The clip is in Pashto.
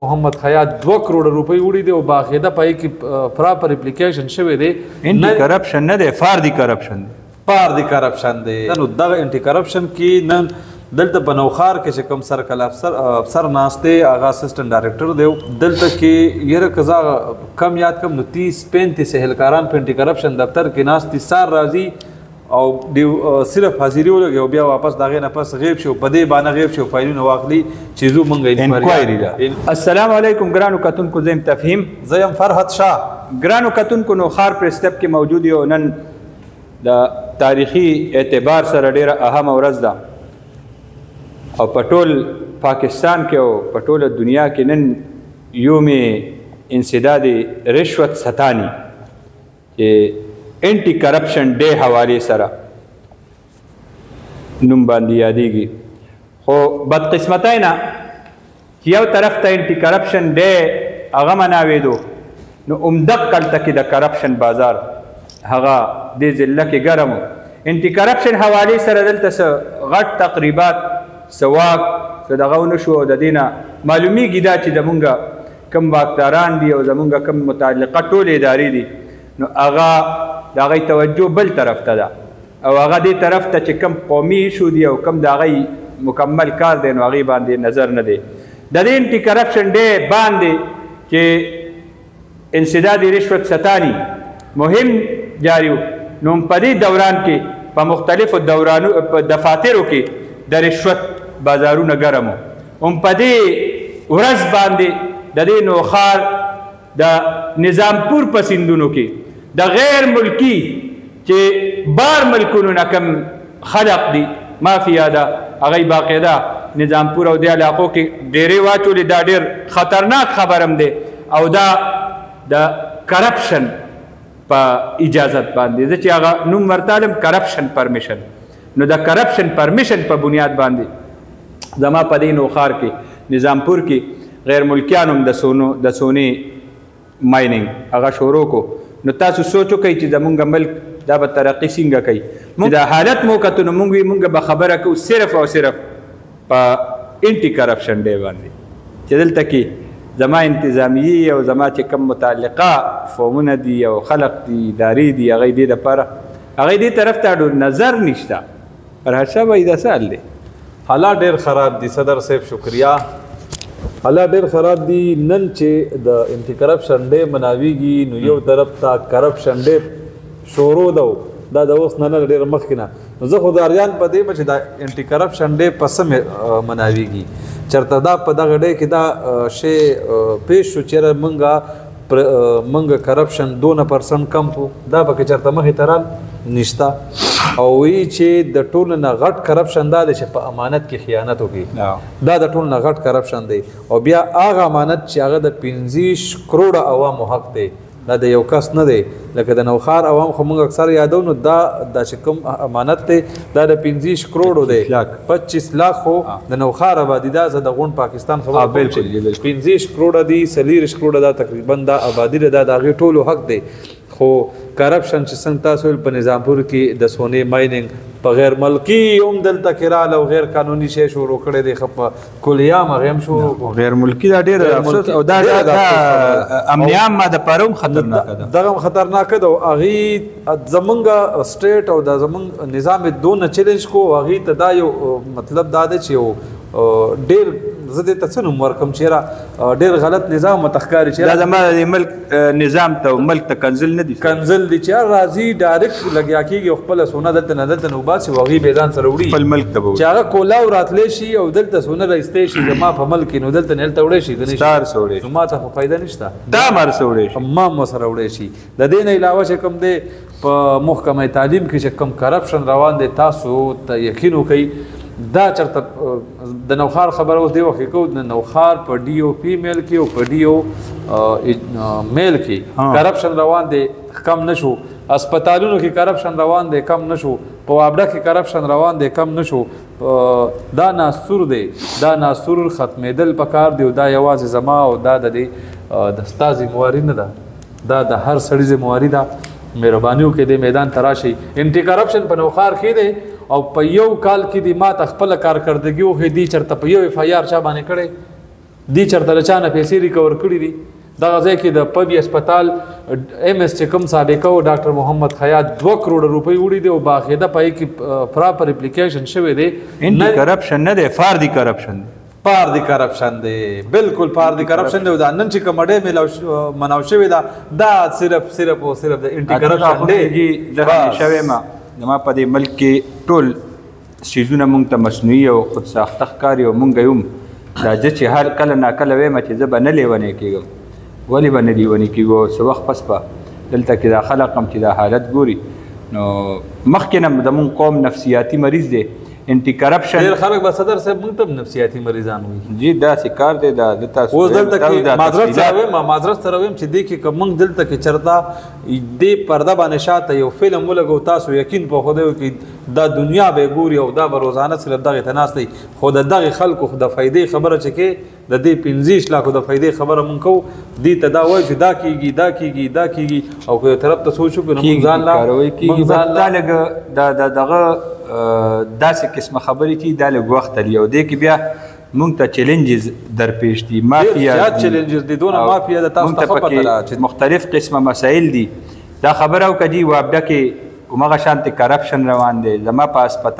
محمد خیاط 2 کروڑ روپۍ وړي دي او باقاعده پای کې پراپر اپلیکیشن شوی دی. انټي کرپشن نه دی، فاردي کرپشن دی. فاردي کرپشن دی. نو دغه انټي کرپشن کې نن دلته په نوخار کې چې کوم سرکل افسر ناست دی هغه اسسټنټ ډایرکټر دی دلته کې یره قضا کم یاد کم نو 30-35 اهلکاران په انټي کرپشن دفتر کې ناست دي. سار راځي او صرف حاضری ولګي او بیا واپس دغه نه پس غیب شو په دې باندې غیب شو فایلونه واخلي چیزو مونږه انکوایری ده. السلام علیکم ګرانو کتونکو، زم تفهیم زیم فرحت شاه. ګرانو کتونکو نوخار پریس کلب کې موجود یو نن د تاریخي اعتبار سره ډیره اهم ورځ ده او په ټول پاکستان کې او په ټوله دنیا کې نن یوم انسداد رشوت ستانی چې انټي کرپشن ډے حوالې سره نوم باندې یادېږي. خو بدقسمتۍ نه چې یو طرف ته انټي کرپشن ډے هغه مناوېدو نو عمدق هلته کې د کرپشن بازار هغه دې ضلع کې ګرم و. انټي کرپشن حوالې سره دلته څه غټ تقریبات څه واک څه دغه ونه شو او د دې نه معلومیږي دا چې زمونږ کوم واکداران دي او زمونږ کوم متعلقه ټولې ادارې دي نو هغه د هغوی توجه بل طرف ته ده او هغه دې طرف ته چې کم قومي ایشو دي او کم د هغوی مکمل کار دی نو هغې باندې نظر نه دی. د دې انټي کرپشن ډے باندې چې انسداد رشوت ستانی مهم جاری و نو په دې دوران کې په مختلفو دفاترو کې د رشوت بازارونه ګرم و. په دې ورځ باندې د دې نوخار د نظامپور په سیندونو کې د غیر ملکی چې بار ملکونو نه کم خلق دي مافیا ده هغوی باقاعده نظامپور او دې علاقو کې ډیرې واچولې. دا ډېر خطرناک خبرم دی او دا د کرپشن په اجازت باندې زه چې هغه نوم ورتالم کرپشن پرمیشن نو د کرپشن پرمیشن په بنیاد باندې زما په دې نوخار کې نظامپور کې غیر ملکیانو هم د سونې مایننګ هغه شروع کو. نو تاسو سوچ وکئ چې زمونږ ملک دا به ترقي څنګه کوي. چې دا حالت مو کتو نو مونږ مونږ به خبره کوو صرف او صرف په انټي کرپشن ډے باندې چې دلته کې زما انتظامیې او زما چې کوم متعلقه فورمونه دي او خلق دي ادارې دي هغوی دې دپاره هغوی دې طرف ته ډېر نظر نشته. فرحت شاه بھائی دا څه حال دی؟ حالات ډېر خراب دي صدر صاحب شکریہ. حالات ډېر خراب دي. نن چې د انټي کرپشن ډے مناویږي نو یو طرف ته کرپشن ډے شروع ده دا د اوس نه ډېر مخکې نه. نو زه خو د اریان په دې چې دا انټي کرپشن ډے په څه مناویږي چېرته دا په دغه ډے کې دا شی پیش شو چېرې منګه کرپشن 2% کم کو دا پکې چېرته مخې ته رال نشته او وی چې د ټولو نه غټ کرپشن دا دی چې په امانت کې خیانت وکړي. دا د ټولو نه غټ کرپشن دی او بیا هغه امانت چې هغه د 25 کروڑه عوامو حق دی دا د یو کس نه دی. لکه د نوخار عوام خو موږ اکثر یادو نو دا چې کوم امانت دی دا د 25 کروڑو دی 25 لاک خو د نوخار آبادي دا زه د غونډ پاکستان خبر بالکل 25 کروڑه دی 40 کروڑه دا تقریبا دا آبادي دا د هغې ټولو حق دی. خو کرپشن چې څنګه تاسو په نظامپور کې د سونې مایننګ په غیر ملکی هم دلته کې راغله او غیر قانوني شی شروع کړی دی ښه کلیام هغې هم شروع غیر ملکي دا ډېر افسوس او دا امنیه هم ما دپاره هم خطرناکه ده. دغه هم خطرناکه ده او هغې زمونږ سټیټ او دا زمونږ نظام دونه چیلنج کو هغې ته دا یو مطلب دا دی چې یو ډېر زه دې ته څه نوم ورکړم چېرې ډېر غلط نظام ورته ښکاري چې دا زما د ملک نظام ته ملک ته کنزل نه دي کنزل دي چې راځي ډایرکټ لګیا کېږي او خپله سونه دلته نه دلته نه وباسي او هغې بې ځان سره وړي خپل ملک ته به چې هغه کولاو راتلی شي او دلته سونه رایستی شي زما په ملک کې نو دلته نه هلته وړی شي ستا هر څه وړی نو ما ته خو فایده نشته دا هم هر څه وړی شي ما هم ورسره وړی شي. د دې نه علاوه چې کوم دی په محکمه تعلیم کې چې کوم کرپشن روان دی تاسو ته یقین وکئ دا چېرته د نوخار خبره اوس دې وخت کې کوو د نوخار په ډي او فیمیل کې او په ډي او میل کې کرپشن روان دی کم نه شو. اسپتالونو کې کرپشن روان دی کم نه شو. په وابډه کې کرپشن روان دی کم نه شو. دا ناسور دی دا ناسور ختمېدل پکار دی او دا یوازې زما او دا د دې د ستا ذمواري نه ده دا د هر سړي ذمواري ده. مهرباني وکړئ دې میدان ته راشئ. انټي کرپشن په نوخار کې دی او په یو کال کې دی ما ته خپله کارکردګي وښیي دي چېرته په یو اف آی آر چا باندې کړی دی چرته چانه پیسې ریکور کړي دي دغه ځای کې د پبی هسپتال ایم ایس چې کوم سابقه و ډاکټر محمد خیاط 2 کروڑ روپۍ وړي دي او باقاعده پای کې پراپر اپلیکیشن شوی دی انټي کرپشن نه دی فاردي کرپشن دی پار دی کرپشن دی بالکل پار دی کرپشن دی دا نن چې کومډه ملاو مناو شوی دا صرف او صرف د انټي کرپشن دی د شوی ما په دې ملک کې ټول سیزونه مونږ ته مصنوعي او خود ساخته ښکاري او مونږ یم دا چې هر کله ناکله وایم چې زه به نه لیونی کېږم ولې به نه لیونی کېږو څه وخت پس به دلته کې دا خلق هم چې دا حالت ګوري نو مخکې نه د مونږ قوم نفسیاتي مریض دی انټي کرپشن ډېر خلک به صدر صاحب مونږ ته نفسیاتي مریضان وي جی داسې کار دی دا د تاسو اوس دلته کې معذرت سره وایم چې دې کې که مونږ دلته کې چرته دې پرده باندې شاته یو فلم ولګو تاسو یقین په خدای کې دا دنیا به ګوري او دا به روزانه صرف دغه ته ناست دی خو د دغه خلکو د فایدې خبره چې کې د دې 15 لاکو د فایدې خبره مونږ کوو دې ته دا وایي چې دا کېږي او که طرف ته سوچ وکړو مونږ ځان لا لږ دغه داسې قسمه خبرې چې دا لږ وخت لري او دې کې بیا مونږ ته چیلنجز درپېښ دي مافیا چیلنجز دي دونه مافیا د تاسو ته پته ده چې مختلف قسمه مسایل دي دا خبره وکړي وابده کې همغه شانتې کرپشن روان دی زما په هسپتال